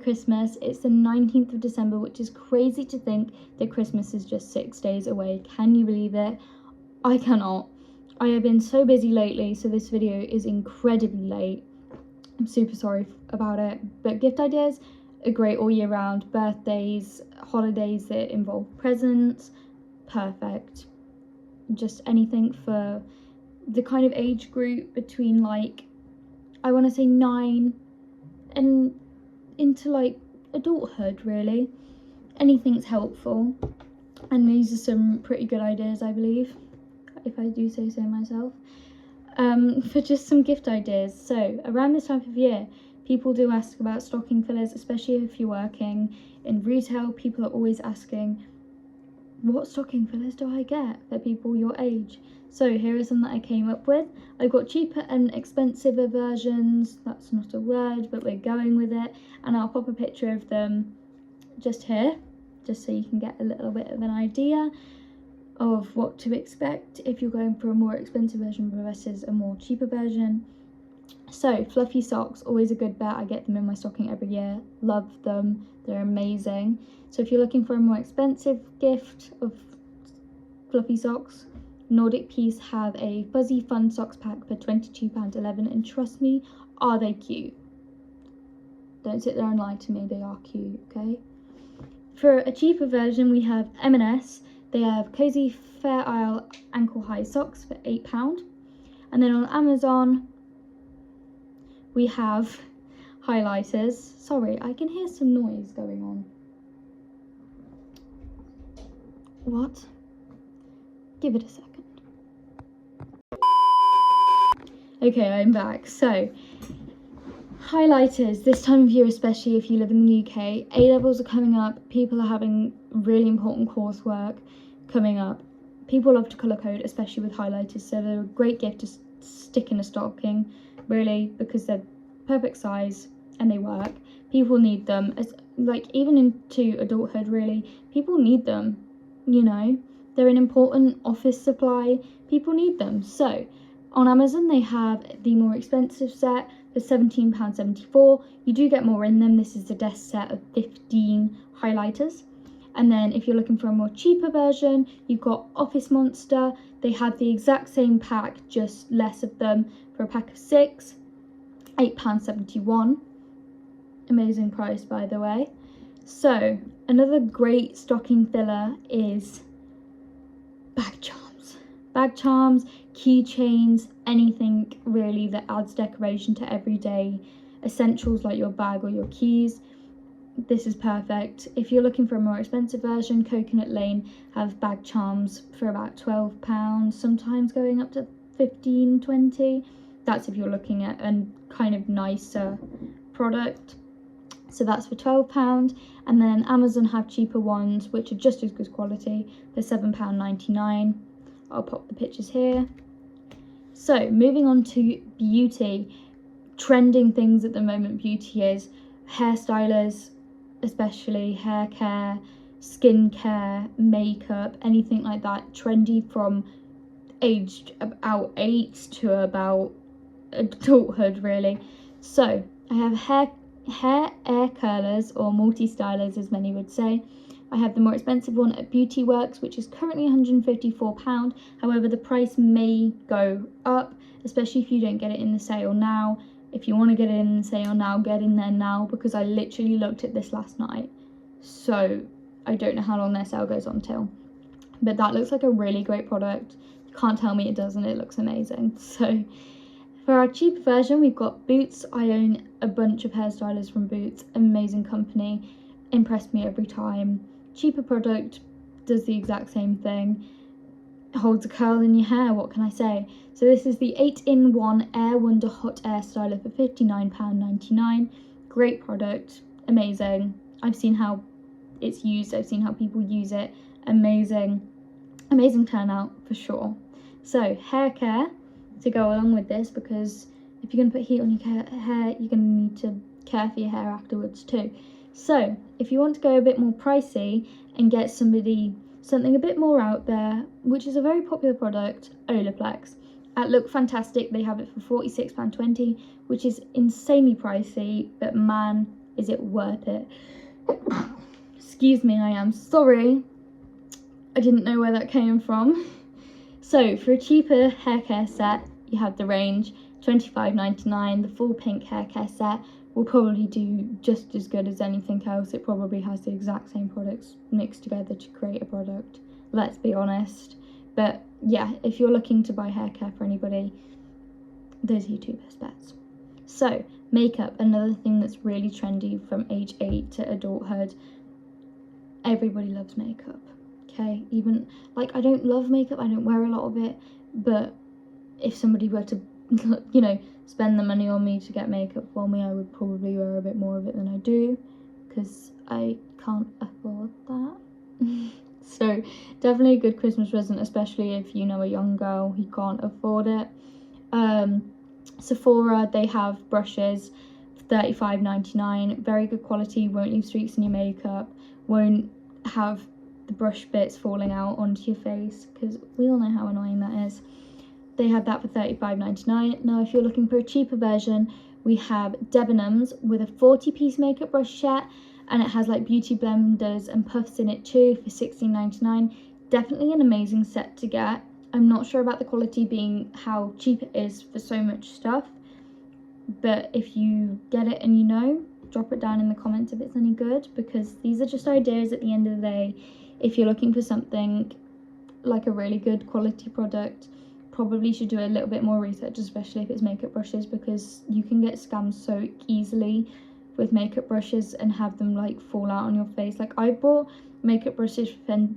Christmas. It's the 19th of December, which is crazy to think that Christmas is just 6 days away. Can you believe it? I cannot. I have been so busy lately, so this video is incredibly late. I'm super sorry about it, but gift ideas are great all year round. Birthdays, holidays that involve presents, perfect. Just anything for the kind of age group between, like, I want to say 9 and into like adulthood, really. Anything's helpful, and these are some pretty good ideas, I believe, if I do say so myself, for just some gift ideas. So around this time of year, people do ask about stocking fillers, especially if you're working in retail. People are always asking, what stocking fillers do I get for people your age? So here are some that I came up with. I've got cheaper and expensive versions. That's not a word, but we're going with it. And I'll pop a picture of them just here, just so you can get a little bit of an idea of what to expect if you're going for a more expensive version versus a more cheaper version. So fluffy socks, always a good bet. I get them in my stocking every year. Love them. They're amazing. So if you're looking for a more expensive gift of fluffy socks, Nordic Peace have a fuzzy fun socks pack for £22.11, and trust me, are they cute? Don't sit there and lie to me, they are cute, okay? For a cheaper version, we have M&S. They have cozy Fair Isle ankle high socks for £8. And then on Amazon, we have highlighters. Sorry, I can hear some noise going on. What? Give it a second. Okay, I'm back. So, highlighters, this time of year, especially if you live in the UK, A-levels are coming up, people are having really important coursework coming up. People love to colour code, especially with highlighters, so they're a great gift to stick in a stocking, really, because they're perfect size and they work. People need them, as, like, even into adulthood, really, people need them, you know. They're an important office supply, people need them. So, on Amazon, they have the more expensive set for £17.74. You do get more in them. This is the desk set of 15 highlighters. And then if you're looking for a more cheaper version, you've got Office Monster. They have the exact same pack, just less of them, for a pack of 6, £8.71. Amazing price, by the way. So, another great stocking filler is bag charms. Bag charms, keychains, anything really that adds decoration to everyday essentials like your bag or your keys. This is perfect. If you're looking for a more expensive version, Coconut Lane have bag charms for about £12, sometimes going up to 15, 20. That's if you're looking at a kind of nicer product. So that's for £12. And then Amazon have cheaper ones, which are just as good quality, for £7.99. I'll pop the pictures here. So moving on to beauty, trending things at the moment, beauty is hairstylers, especially hair care, skin care, makeup, anything like that, trendy from aged about 8 to about adulthood, really. So I have hair air curlers, or multi-stylers as many would say. I have the more expensive one at Beauty Works, which is currently £154. However, the price may go up, especially if you don't get it in the sale now. If you want to get it in the sale now, get in there now, because I literally looked at this last night. So I don't know how long their sale goes on till. But that looks like a really great product. You can't tell me it doesn't, it looks amazing. So for our cheaper version, we've got Boots. I own a bunch of hairstylers from Boots, amazing company, impressed me every time. Cheaper product, does the exact same thing, holds a curl in your hair, what can I say? So this is the 8-in-1 Air Wonder Hot Air Styler for £59.99. Great product, amazing. I've seen how it's used, I've seen how people use it, amazing turnout for sure. So hair care to go along with this, because if you're going to put heat on your hair, you're going to need to care for your hair afterwards too. So if you want to go a bit more pricey and get something a bit more out there, which is a very popular product, Olaplex. At Look Fantastic, they have it for £46.20, which is insanely pricey, but man, is it worth it? Excuse me, I am sorry. I didn't know where that came from. So for a cheaper hair care set, you have the range, $25.99. The full pink hair care set will probably do just as good as anything else. It probably has the exact same products mixed together to create a product, let's be honest. But yeah, if you're looking to buy hair care for anybody, those are your two best bets. So makeup, another thing that's really trendy from age 8 to adulthood. Everybody loves makeup, okay? Even, like, I don't love makeup, I don't wear a lot of it, but if somebody were to, you know, spend the money on me to get makeup for me, I would probably wear a bit more of it than I do, because I can't afford that. So definitely a good Christmas present, especially if you know a young girl who can't afford it. Sephora, they have brushes, $35.99, very good quality, won't leave streaks in your makeup, won't have the brush bits falling out onto your face, because we all know how annoying that is. They have that for $35.99. Now if you're looking for a cheaper version, we have Debenhams with a 40-piece makeup brush set, and it has like beauty blenders and puffs in it too for $16.99. Definitely an amazing set to get. I'm not sure about the quality being how cheap it is for so much stuff, but if you get it and you know, drop it down in the comments if it's any good, because these are just ideas at the end of the day. If you're looking for something like a really good quality product, probably should do a little bit more research, especially if it's makeup brushes, because you can get scammed so easily with makeup brushes and have them like fall out on your face. Like, I bought makeup brushes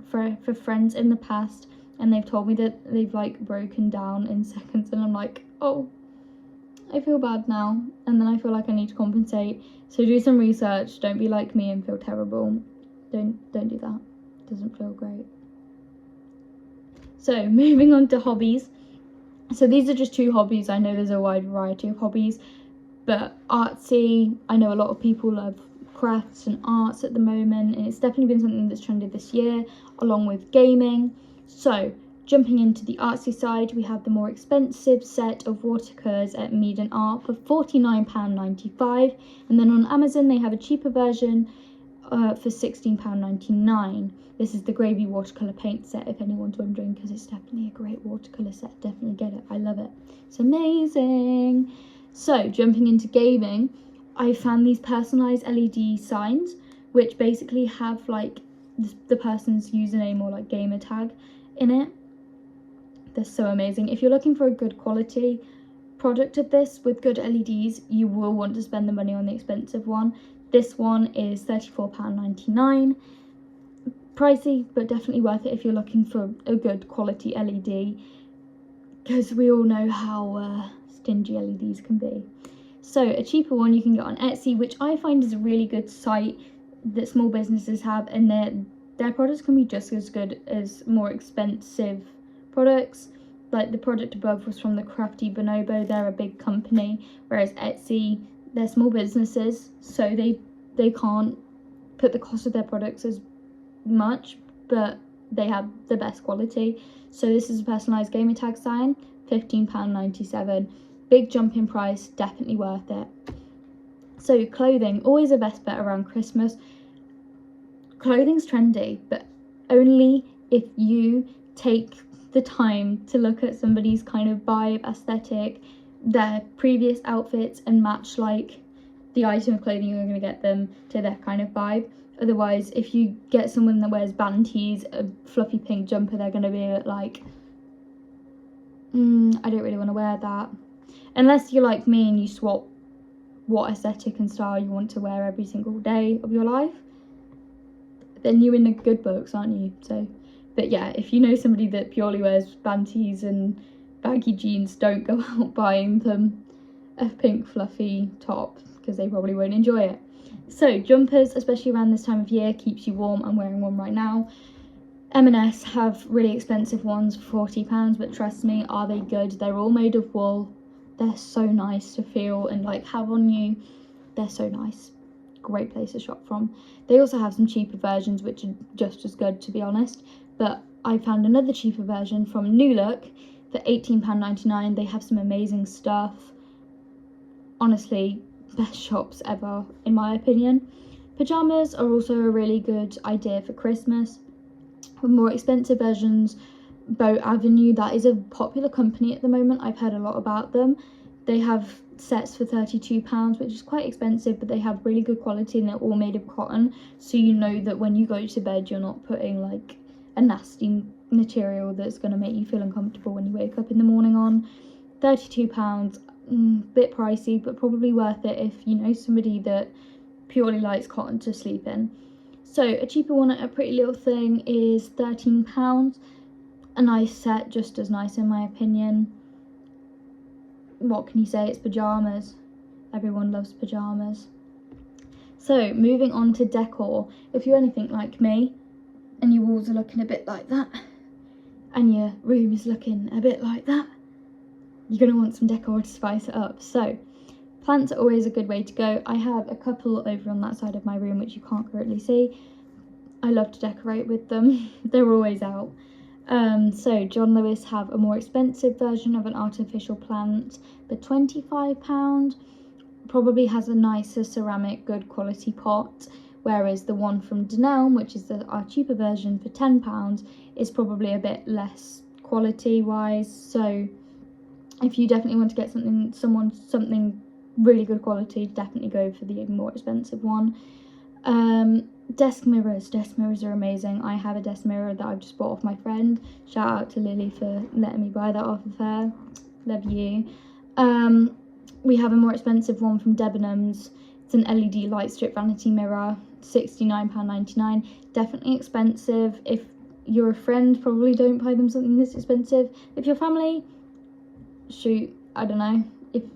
for friends in the past, and they've told me that they've like broken down in seconds, and I'm like, oh, I feel bad now, and then I feel like I need to compensate. So do some research, don't be like me and feel terrible. Don't do that, it doesn't feel great. So moving on to hobbies. So these are just 2 hobbies. I know there's a wide variety of hobbies, but artsy, I know a lot of people love crafts and arts at the moment, and it's definitely been something that's trended this year, along with gaming. So jumping into the artsy side, we have the more expensive set of watercolours at Mead & Art for £49.95, and then on Amazon they have a cheaper version for £16.99. This is the Gravy watercolour paint set, if anyone's wondering, because it's definitely a great watercolour set. Definitely get it, I love it, it's amazing. So jumping into gaming, I found these personalised LED signs, which basically have like the person's username or like gamer tag in it. They're so amazing. If you're looking for a good quality product of this with good LEDs, you will want to spend the money on the expensive one. This one is £34.99. Pricey, but definitely worth it if you're looking for a good quality LED, because we all know how stingy LEDs can be. So a cheaper one you can get on Etsy, which I find is a really good site that small businesses have, and their products can be just as good as more expensive products. Like the product above was from the Crafty Bonobo, they're a big company, whereas Etsy, they're small businesses, so they can't put the cost of their products as much, but they have the best quality. So this is a personalised gamer tag sign, £15.97. Big jump in price, definitely worth it. So clothing, always a best bet around Christmas. Clothing's trendy, but only if you take the time to look at somebody's kind of vibe, aesthetic, their previous outfits, and match like the item of clothing you're going to get them to their kind of vibe. Otherwise, if you get someone that wears band tees, a fluffy pink jumper, they're going to be a bit like, I don't really want to wear that. Unless you're like me and you swap what aesthetic and style you want to wear every single day of your life, then you're in the good books, aren't you? So, but yeah, if you know somebody that purely wears band tees and baggy jeans, don't go out buying them a pink fluffy top, because they probably won't enjoy it. So jumpers, especially around this time of year, keeps you warm. I'm wearing one right now. M&S have really expensive ones for £40, but trust me, are they good? They're all made of wool. They're so nice to feel and like have on you. They're so nice. Great place to shop from. They also have some cheaper versions which are just as good, to be honest, but I found another cheaper version from New Look for £18.99. They have some amazing stuff. Honestly, best shops ever, in my opinion. Pyjamas are also a really good idea for Christmas. With more expensive versions, Boat Avenue, that is a popular company at the moment. I've heard a lot about them. They have sets for £32, which is quite expensive, but they have really good quality and they're all made of cotton, so you know that when you go to bed you're not putting like a nasty material that's going to make you feel uncomfortable when you wake up in the morning on. £32, bit pricey, but probably worth it if you know somebody that purely likes cotton to sleep in. So a cheaper one at a Pretty Little Thing is £13. A nice set, just as nice in my opinion. What can you say, it's pyjamas. Everyone loves pyjamas. So moving on to decor. If you're anything like me and your walls are looking a bit like that and your room is looking a bit like that, you're going to want some decor to spice it up. So plants are always a good way to go. I have a couple over on that side of my room which you can't currently see. I love to decorate with them. They're always out. So John Lewis have a more expensive version of an artificial plant, but £25, probably has a nicer ceramic good quality pot, whereas the one from Denelm, which is our cheaper version for £10, is probably a bit less quality wise. So if you definitely want to get something really good quality, definitely go for the more expensive one. Desk mirrors are amazing. I have a desk mirror that I've just bought off my friend. Shout out to Lily for letting me buy that off of her. Love you. We have a more expensive one from Debenhams. It's an LED light strip vanity mirror, £69.99. Definitely expensive. If you're a friend, probably don't buy them something this expensive. If you're family, shoot, I don't know.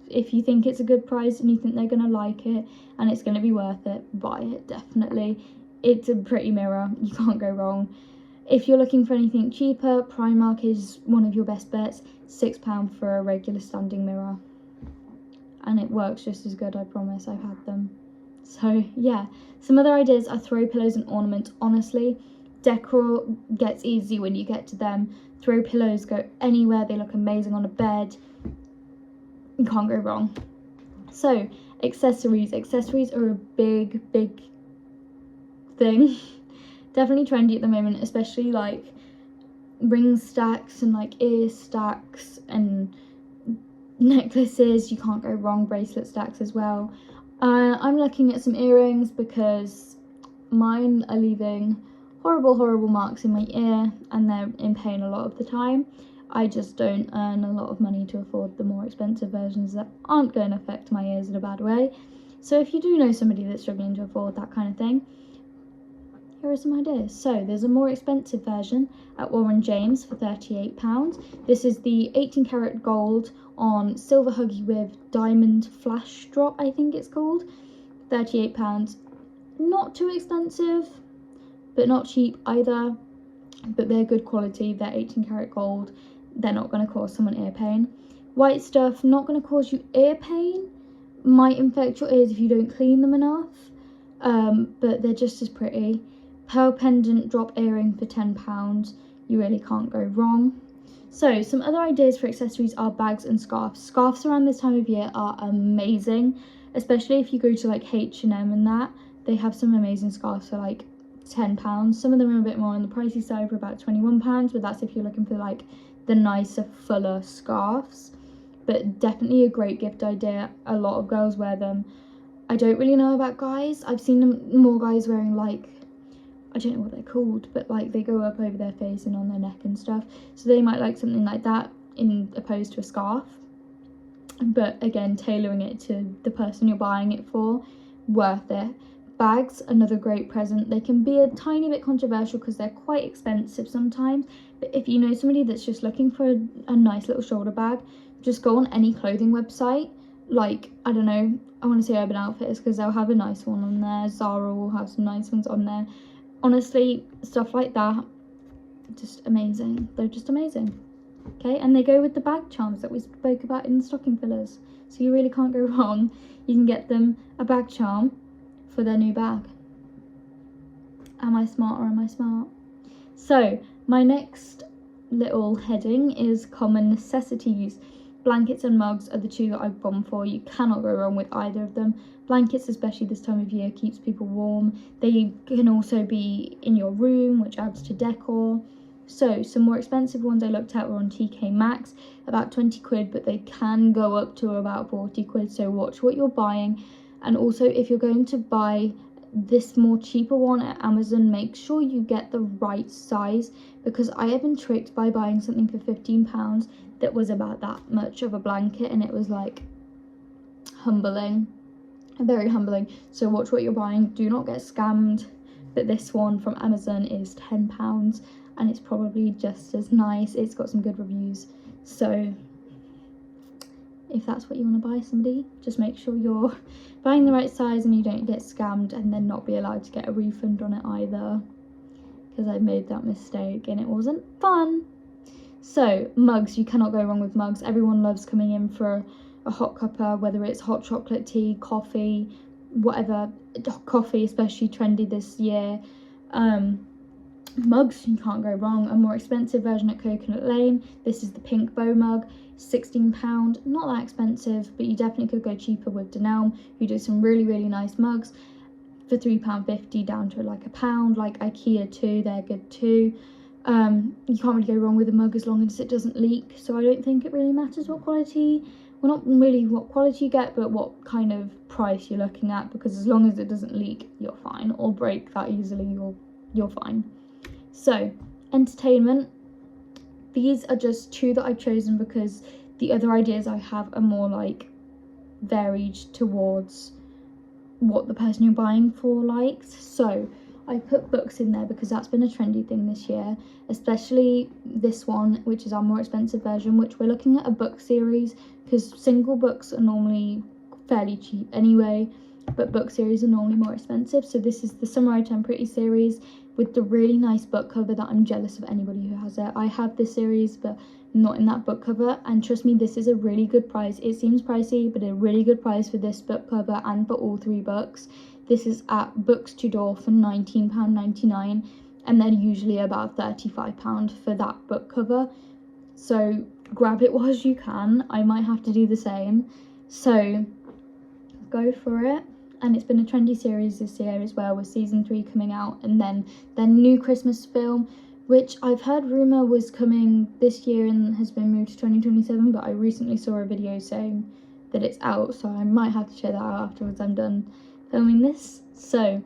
If you think it's a good price and you think they're going to like it and it's going to be worth it, buy it, definitely. It's a pretty mirror, you can't go wrong. If you're looking for anything cheaper, Primark is one of your best bets. £6 for a regular standing mirror. And it works just as good, I promise, I've had them. So yeah, some other ideas are throw pillows and ornaments. Honestly, decor gets easy when you get to them. Throw pillows go anywhere, they look amazing on a bed. You can't go wrong. So accessories are a big thing. Definitely trendy at the moment, especially like ring stacks and like ear stacks and necklaces. You can't go wrong. Bracelet stacks as well. I'm looking at some earrings because mine are leaving horrible marks in my ear and they're in pain a lot of the time. I just don't earn a lot of money to afford the more expensive versions that aren't going to affect my ears in a bad way. So if you do know somebody that's struggling to afford that kind of thing, here are some ideas. So there's a more expensive version at Warren James for £38. This is the 18 karat gold on silver huggy with diamond flash drop, I think it's called. £38. Not too expensive, but not cheap either. But they're good quality, they're 18 karat gold. They're not going to cause someone ear pain. White stuff, not going to cause you ear pain. Might infect your ears if you don't clean them enough. But they're just as pretty. Pearl pendant drop earring for £10. You really can't go wrong. So some other ideas for accessories are bags and scarves. Scarves around this time of year are amazing, especially if you go to like H&M and that. They have some amazing scarves for like £10. Some of them are a bit more on the pricey side for about £21, but that's if you're looking for like the nicer, fuller scarves. But definitely a great gift idea. A lot of girls wear them. I don't really know about guys. I've seen more guys wearing like, I don't know what they're called, but like they go up over their face and on their neck and stuff. So they might like something like that in opposed to a scarf. But again, tailoring it to the person you're buying it for, worth it. Bags, another great present. They can be a tiny bit controversial because they're quite expensive sometimes, but if you know somebody that's just looking for a nice little shoulder bag, just go on any clothing website, like, I don't know, I want to say Urban Outfitters because they'll have a nice one on there. Zara will have some nice ones on there. Honestly, stuff like that, just amazing. They're just amazing. Okay, and they go with the bag charms that we spoke about in the stocking fillers, so you really can't go wrong. You can get them a bag charm for their new bag. Am I smart or am I smart? So my next little heading is common necessities. blankets and mugs are the two that I've gone for. You cannot go wrong with either of them. Blankets, especially this time of year, keeps people warm. They can also be in your room, which adds to decor. So some more expensive ones I looked at were on TK Maxx, about 20 quid, but they can go up to about 40 quid. So watch what you're buying. And also, if you're going to buy this more cheaper one at Amazon, make sure you get the right size, because I have been tricked by buying something for £15 that was about that much of a blanket, and it was like humbling, very humbling. So watch what you're buying, do not get scammed. But this one from Amazon is £10 and it's probably just as nice. It's got some good reviews, so if that's what you want to buy somebody, just make sure you're buying the right size and you don't get scammed and then not be allowed to get a refund on it either, because I made that mistake and it wasn't fun. So mugs, you cannot go wrong with mugs. Everyone loves coming in for a hot cuppa, whether it's hot chocolate tea, coffee, whatever. Coffee especially trendy this year. Mugs, you can't go wrong. A more expensive version at Coconut Lane, this is the pink bow mug, £16, not that expensive, but you definitely could go cheaper with Denelm, who do some really nice mugs for £3.50 down to like £1, like IKEA too, they're good too. You can't really go wrong with a mug as long as it doesn't leak, so I don't think it really matters what quality, well, not really what quality you get, but what kind of price you're looking at, because as long as it doesn't leak, you're fine, or break that easily, you're fine. So, entertainment, these are just two that I've chosen because the other ideas I have are more like varied towards what the person you're buying for likes. So I put books in there because that's been a trendy thing this year, especially this one, which is our more expensive version, which we're looking at a book series, because single books are normally fairly cheap anyway, but book series are normally more expensive. So this is the Summer I Turn Pretty series with the really nice book cover that I'm jealous of anybody who has it. I have this series, but not in that book cover, and trust me, this is a really good price. It seems pricey, but a really good price for this book cover and for all 3 books. This is at Books to Door for £19.99, and they're usually about £35 for that book cover. So grab it whilst you can. I might have to do the same, so go for it. And it's been a trendy series this year as well, with season 3 coming out, and then their new Christmas film, which I've heard rumour was coming this year and has been moved to 2027, but I recently saw a video saying that it's out, so I might have to check that out afterwards I'm done filming this. So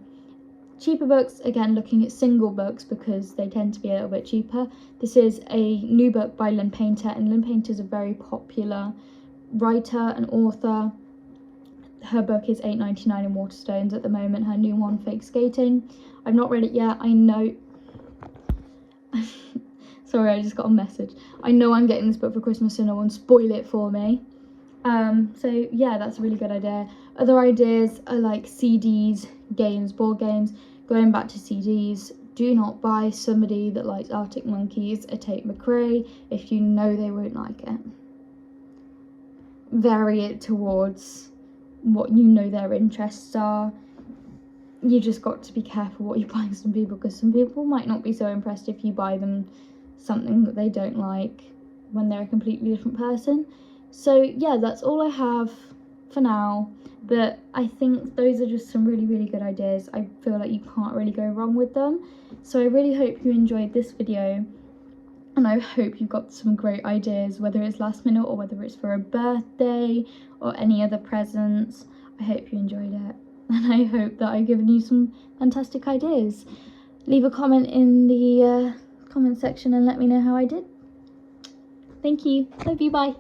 cheaper books, again looking at single books because they tend to be a little bit cheaper. This is a new book by Lynn Painter, and Lynn Painter is a very popular writer and author. Her book is £8.99 in Waterstones at the moment, her new one, Fake Skating. I've not read it yet. I know sorry, I just got a message. I know I'm getting this book for Christmas, so no one spoil it for me. So yeah, that's a really good idea. Other ideas are like CDs, games, board games. Going back to CDs, do not buy somebody that likes Arctic Monkeys a Tate McRae if you know they won't like it. Vary it towards what you know their interests are. You just got to be careful what you're buying some people, because some people might not be so impressed if you buy them something that they don't like when they're a completely different person. So yeah, that's all I have for now, but I think those are just some really good ideas. I feel like you can't really go wrong with them. So I really hope you enjoyed this video, and I hope you got some great ideas, whether it's last minute or whether it's for a birthday or any other presents. I hope you enjoyed it, and I hope that I've given you some fantastic ideas. Leave a comment in the comment section and let me know how I did. Thank you. Love you. Bye.